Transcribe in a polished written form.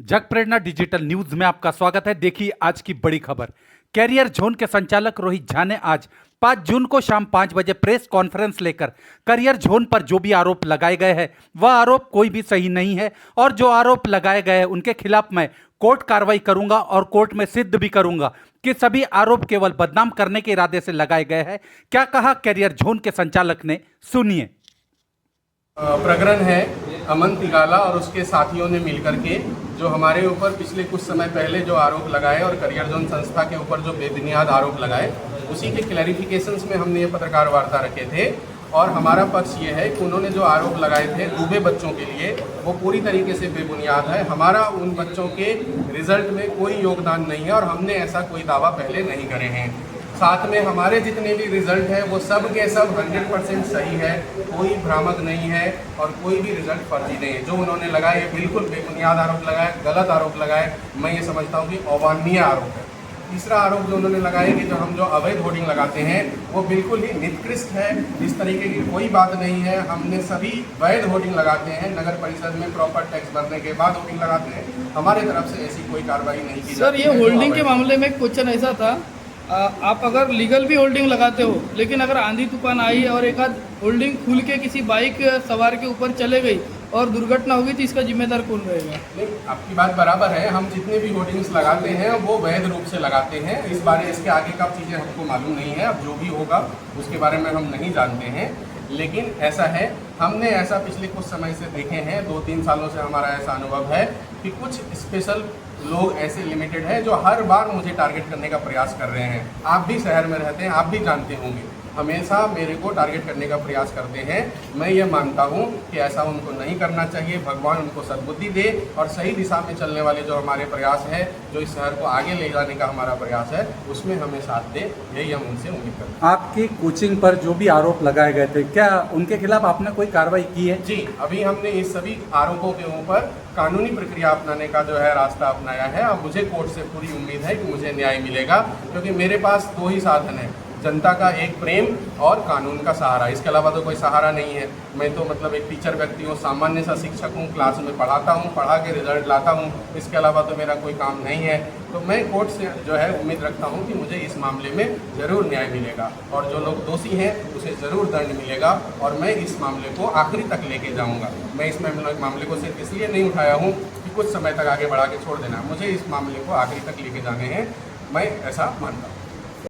जग प्रेरणा digital news में आपका स्वागत है। देखिए आज की बड़ी खबर। कैरियर जोन के संचालक रोहित झा ने आज 5 जून को शाम 5 बजे प्रेस कॉन्फ्रेंस लेकर करियर जोन पर जो भी आरोप लगाए गए हैं वह आरोप कोई भी सही नहीं है और जो आरोप लगाए गए हैं उनके खिलाफ मैं कोर्ट कार्रवाई करूंगा और कोर्ट में सिद्ध भी करूंगा कि सभी आरोप केवल बदनाम करने के इरादे से लगाए गए हैं। क्या कहा कैरियर जोन के संचालक ने, सुनिए। प्रकरण है अमन तिगाला और उसके साथियों ने मिलकर के जो हमारे ऊपर पिछले कुछ समय पहले जो आरोप लगाए और करियर जोन संस्था के ऊपर जो बेबुनियाद आरोप लगाए, उसी के क्लैरिफिकेशंस में हमने ये पत्रकार वार्ता रखे थे। और हमारा पक्ष ये है कि उन्होंने जो आरोप लगाए थे डूबे बच्चों के लिए वो पूरी तरीके से बेबुनियाद है। हमारा उन बच्चों के रिजल्ट में कोई योगदान नहीं है और हमने ऐसा कोई दावा पहले नहीं करे हैं। साथ में हमारे जितने भी रिजल्ट है वो सब के सब 100% सही है, कोई भ्रामक नहीं है और कोई भी रिजल्ट फर्जी नहीं है। जो उन्होंने लगाए ये बिल्कुल बेबुनियाद आरोप लगाए, गलत आरोप लगाए, मैं ये समझता हूँ कि अवान्य आरोप है। तीसरा आरोप जो उन्होंने लगाया कि जो हम जो अवैध होर्डिंग लगाते हैं वो बिल्कुल ही निकृष्ट है। इस तरीके की कोई बात नहीं है। हमने सभी वैध होर्डिंग लगाते हैं, नगर परिषद में प्रॉपर टैक्स भरने के बाद होर्डिंग लगाते हैं। हमारे तरफ से ऐसी कोई कार्रवाई नहीं की सर, ये होल्डिंग के मामले में क्वेश्चन ऐसा था, आप अगर लीगल भी होल्डिंग लगाते हो लेकिन अगर आंधी तूफान आई और एक आध होल्डिंग खुल के किसी बाइक सवार के ऊपर चले गई और दुर्घटना होगी तो इसका जिम्मेदार कौन रहेगा? नहीं, आपकी बात बराबर है। हम जितने भी होर्डिंग्स लगाते हैं वो वैध रूप से लगाते हैं। इस बारे इसके आगे का चीज़ें हमको मालूम नहीं है। अब जो भी होगा उसके बारे में हम नहीं जानते हैं, लेकिन ऐसा है, हमने ऐसा पिछले कुछ समय से देखे हैं, 2-3 सालों से हमारा ऐसा अनुभव है कि कुछ स्पेशल लोग ऐसे लिमिटेड हैं जो हर बार मुझे टारगेट करने का प्रयास कर रहे हैं। आप भी शहर में रहते हैं, आप भी जानते होंगे, हमेशा मेरे को टारगेट करने का प्रयास करते हैं। मैं ये मानता हूँ कि ऐसा उनको नहीं करना चाहिए। भगवान उनको सद्बुद्धि दे और सही दिशा में चलने वाले जो हमारे प्रयास है, जो इस शहर को आगे ले जाने का हमारा प्रयास है, उसमें हमें साथ दे, यही हम उनसे उम्मीद करते हैं। आपकी कोचिंग पर जो भी आरोप लगाए गए थे, क्या उनके खिलाफ आपने कोई कार्रवाई की है? जी, अभी हमने इस सभी आरोपों के ऊपर कानूनी प्रक्रिया अपनाने का जो है रास्ता अपनाया है। अब मुझे कोर्ट से पूरी उम्मीद है कि मुझे न्याय मिलेगा, क्योंकि मेरे पास 2 ही साधन है, जनता का एक प्रेम और कानून का सहारा। इसके अलावा तो कोई सहारा नहीं है। मैं तो मतलब एक टीचर व्यक्ति हूँ, सामान्य सा शिक्षक हूँ, क्लास में पढ़ाता हूँ, पढ़ा के रिजल्ट लाता हूँ। इसके अलावा तो मेरा कोई काम नहीं है। तो मैं कोर्ट से जो है उम्मीद रखता हूँ कि मुझे इस मामले में ज़रूर न्याय मिलेगा और जो लोग दोषी हैं उसे ज़रूर दंड मिलेगा और मैं इस मामले को आखिरी तक लेके जाऊँगा। मैं इस मामले को सिर्फ इसलिए नहीं उठाया हूँ कि कुछ समय तक आगे बढ़ा के छोड़ देना। मुझे इस मामले को आखिरी तक लेके जाने हैं, मैं ऐसा मानता हूँ।